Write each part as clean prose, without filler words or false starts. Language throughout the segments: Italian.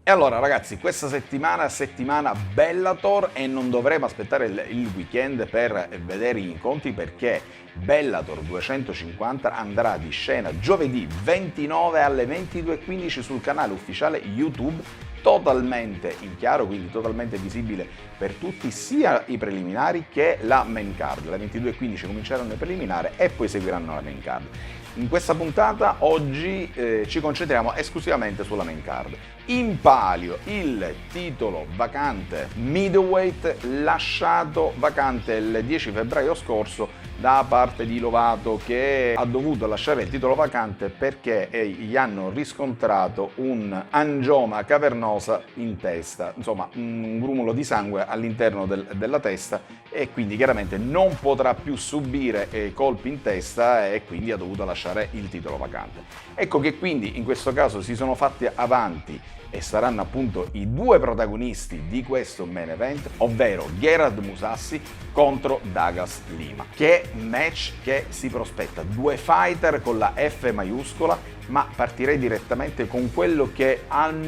E allora ragazzi, questa settimana Bellator, e non dovremo aspettare il weekend per vedere gli incontri, perché Bellator 250 andrà di scena giovedì 29 alle 22:15 sul canale ufficiale YouTube, totalmente in chiaro, quindi totalmente visibile per tutti, sia i preliminari che la main card. Alle 22:15 cominceranno i preliminari e poi seguiranno la main card. In questa puntata oggi ci concentriamo esclusivamente sulla main card. In palio il titolo vacante middleweight, lasciato vacante il 10 febbraio scorso da parte di Lovato, che ha dovuto lasciare il titolo vacante perché gli hanno riscontrato un angioma cavernosa in testa, insomma un grumulo di sangue all'interno della testa, e quindi chiaramente non potrà più subire colpi in testa e quindi ha dovuto lasciare il titolo vacante. Ecco che quindi in questo caso si sono fatti avanti e saranno appunto i due protagonisti di questo main event, ovvero Gerard Mousasi contro Douglas Lima. Che match che si prospetta, due fighter con la F maiuscola, ma partirei direttamente con quello che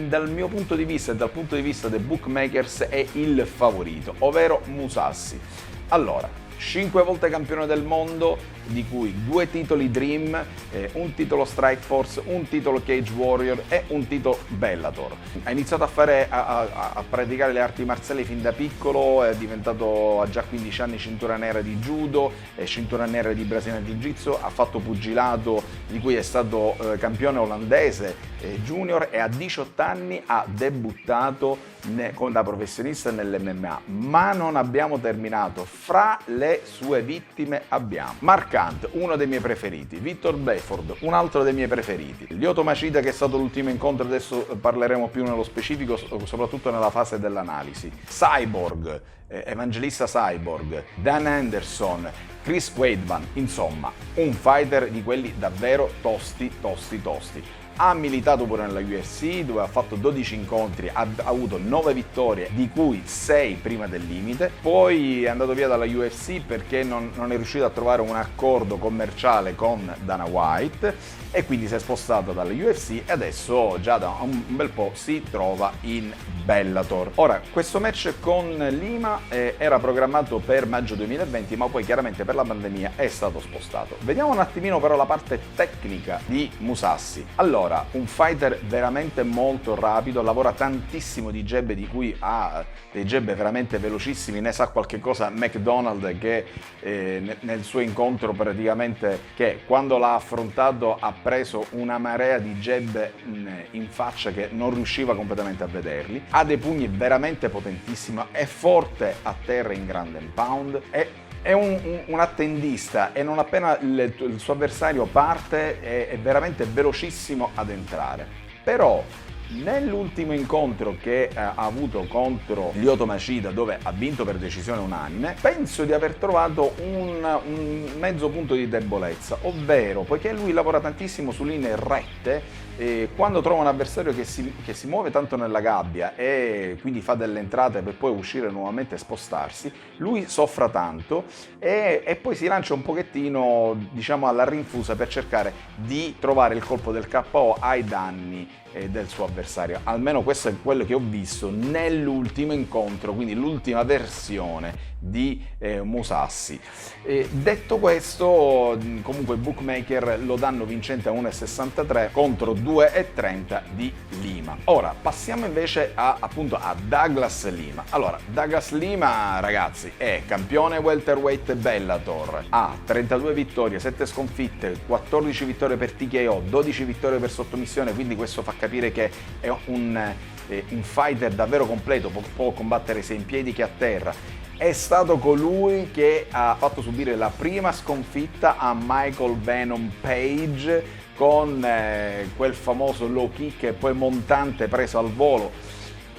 dal mio punto di vista e dal punto di vista dei bookmakers è il favorito, ovvero Mousasi. Allora, 5 volte campione del mondo, di cui 2 titoli Dream, un titolo Strikeforce, un titolo Cage Warrior e un titolo Bellator. Ha iniziato a praticare le arti marziali fin da piccolo, è diventato a già 15 anni cintura nera di judo e cintura nera di Brazilian Jiu-Jitsu, ha fatto pugilato, di cui è stato campione olandese junior, e a 18 anni ha debuttato da professionista nell'MMA. Ma non abbiamo terminato. Fra le sue vittime abbiamo Mark Hunt, uno dei miei preferiti, Victor Belfort, un altro dei miei preferiti, Lyoto Machida, che è stato l'ultimo incontro, adesso parleremo più nello specifico, soprattutto nella fase dell'analisi, Cyborg, Evangelista Cyborg, Dan Henderson, Chris Weidman, insomma un fighter di quelli davvero tosti. Ha militato pure nella UFC, dove ha fatto 12 incontri, ha avuto 9 vittorie, di cui 6 prima del limite. Poi è andato via dalla UFC perché non è riuscito a trovare un accordo commerciale con Dana White, e quindi si è spostato dalla UFC e adesso già da un bel po' si trova in Bellator. Ora, questo match con Lima era programmato per maggio 2020, ma poi chiaramente per la pandemia è stato spostato. Vediamo un attimino però la parte tecnica di Mousasi. Allora, un fighter veramente molto rapido, lavora tantissimo di jab, di cui ha dei jab veramente velocissimi, ne sa qualche cosa McDonald, che nel suo incontro praticamente, che quando l'ha affrontato ha preso una marea di jab in faccia che non riusciva completamente a vederli. Ha dei pugni veramente potentissimi, è forte a terra in ground and pound, è un attendista, e non appena il suo avversario parte è veramente velocissimo ad entrare. Però nell'ultimo incontro che ha avuto contro Lyoto Machida, dove ha vinto per decisione unanime, penso di aver trovato un mezzo punto di debolezza, ovvero, poiché lui lavora tantissimo su linee rette, quando trova un avversario che si muove tanto nella gabbia e quindi fa delle entrate per poi uscire nuovamente e spostarsi, lui soffra tanto e poi si lancia un pochettino, diciamo, alla rinfusa per cercare di trovare il colpo del KO ai danni del suo avversario. Almeno questo è quello che ho visto nell'ultimo incontro, quindi l'ultima versione di Mousasi. Detto questo, comunque i bookmaker lo danno vincente a 1,63 contro 2,30 di Lima. Ora passiamo invece appunto a Douglas Lima. Allora, Douglas Lima, ragazzi, è campione welterweight Bellator, ha 32 vittorie, 7 sconfitte, 14 vittorie per TKO, 12 vittorie per sottomissione, quindi questo fa capire che è un fighter davvero completo, può combattere sia in piedi che a terra. È stato colui che ha fatto subire la prima sconfitta a Michael Venom Page con quel famoso low kick e poi montante preso al volo,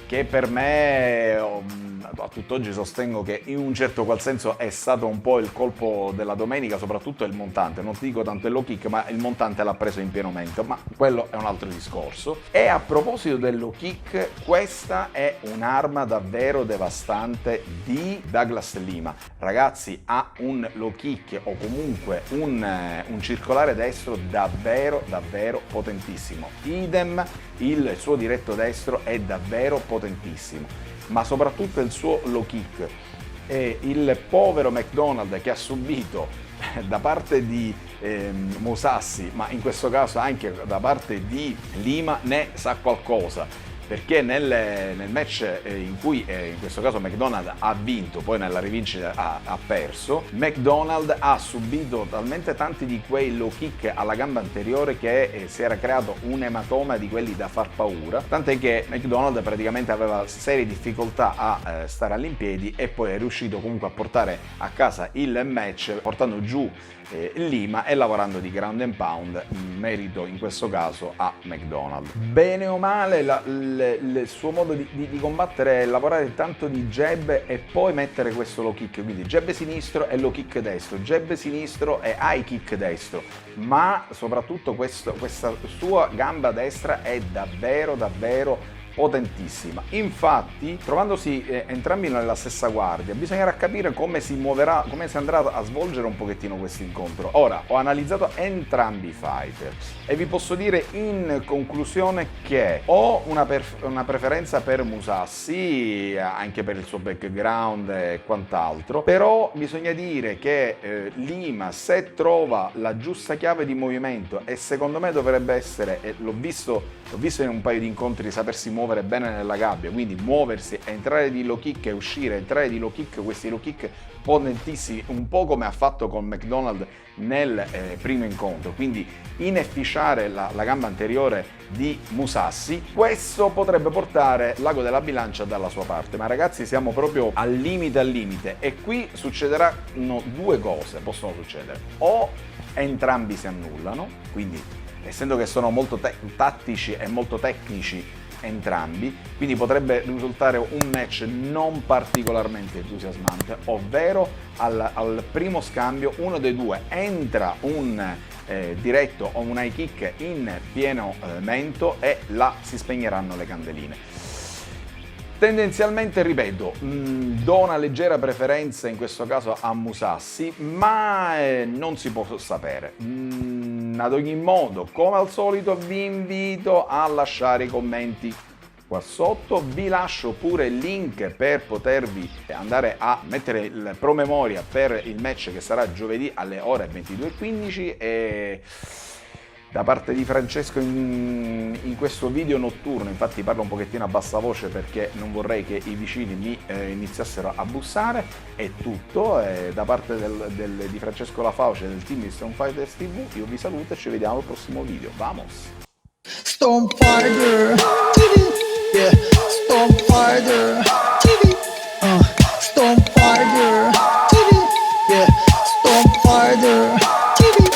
che per me a tutt'oggi sostengo che in un certo qual senso è stato un po' il colpo della domenica, soprattutto il montante. Non ti dico tanto il low kick, ma il montante l'ha preso in pieno mento, ma quello è un altro discorso. E a proposito del low kick, questa è un'arma davvero devastante di Douglas Lima. Ragazzi, ha un low kick o comunque un circolare destro davvero potentissimo. Idem il suo diretto destro è davvero potentissimo, ma soprattutto il suo low kick. E il povero McDonald che ha subito da parte di Mousasi, ma in questo caso anche da parte di Lima, ne sa qualcosa, perché nel match in cui in questo caso McDonald ha vinto, poi nella rivincita ha perso, McDonald ha subito talmente tanti di quei low kick alla gamba anteriore che si era creato un ematoma di quelli da far paura, tant'è che McDonald praticamente aveva serie difficoltà a stare all'impiedi, e poi è riuscito comunque a portare a casa il match portando giù Lima e lavorando di ground and pound, merito in questo caso a McDonald. Bene o male il suo modo di combattere è lavorare tanto di jab e poi mettere questo low kick, quindi jab sinistro e low kick destro, jab sinistro e high kick destro, ma soprattutto questa sua gamba destra è davvero potentissima. Infatti, trovandosi entrambi nella stessa guardia, bisognerà capire come si muoverà, come si andrà a svolgere un pochettino questo incontro. Ora, ho analizzato entrambi i fighter e vi posso dire in conclusione che ho una preferenza per Mousasi, anche per il suo background e quant'altro, però bisogna dire che Lima, se trova la giusta chiave di movimento, e secondo me dovrebbe essere, e l'ho visto in un paio di incontri, sapersi muovere bene nella gabbia, quindi muoversi, entrare di low kick e uscire, entrare di low kick, questi low kick potentissimi, un po' come ha fatto con McDonald nel primo incontro, quindi inefficiare la gamba anteriore di Mousasi. Questo potrebbe portare l'ago della bilancia dalla sua parte, ma ragazzi siamo proprio al limite, e qui succederanno due cose, possono succedere: o entrambi si annullano, quindi essendo che sono molto tattici e molto tecnici entrambi, quindi potrebbe risultare un match non particolarmente entusiasmante, ovvero al primo scambio uno dei due entra un diretto o un high kick in pieno mento e là si spegneranno le candeline. Tendenzialmente, ripeto, do una leggera preferenza in questo caso a Mousasi, ma non si può sapere. Ad ogni modo, come al solito, vi invito a lasciare i commenti qua sotto, vi lascio pure il link per potervi andare a mettere il promemoria per il match che sarà giovedì alle ore 22:15, e da parte di Francesco in questo video notturno, infatti parlo un pochettino a bassa voce perché non vorrei che i vicini mi iniziassero a bussare, è tutto. Da parte di Francesco La Fauce e del team di Stone Fighters TV io vi saluto e ci vediamo al prossimo video. Vamos! Stone Fighter TV, yeah. Stone Fighter TV, Stone Fighter TV, yeah. Stone Fighter TV.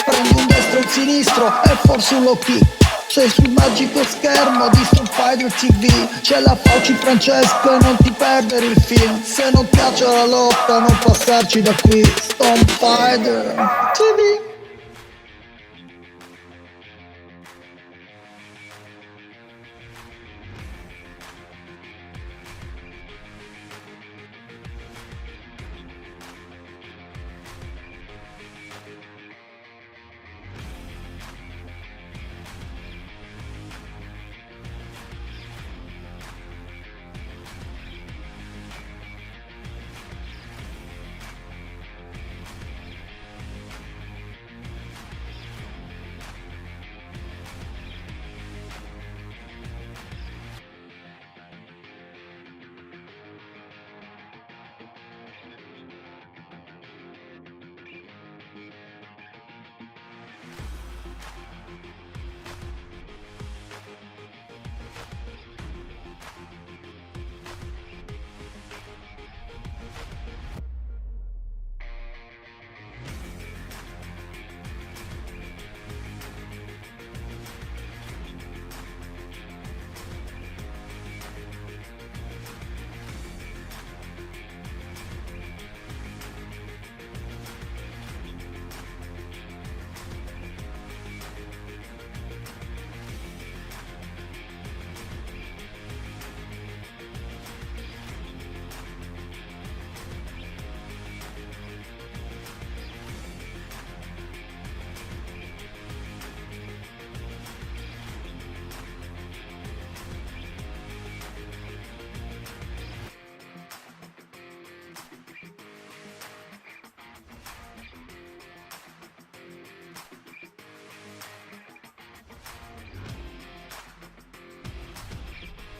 Prendi un destro e un sinistro e forse un low kick. Sei sul magico schermo di Stone Fighter TV. C'è la Fauci Francesco e non ti perdere il film. Se non piace la lotta non passarci da qui. Stone Fighter TV.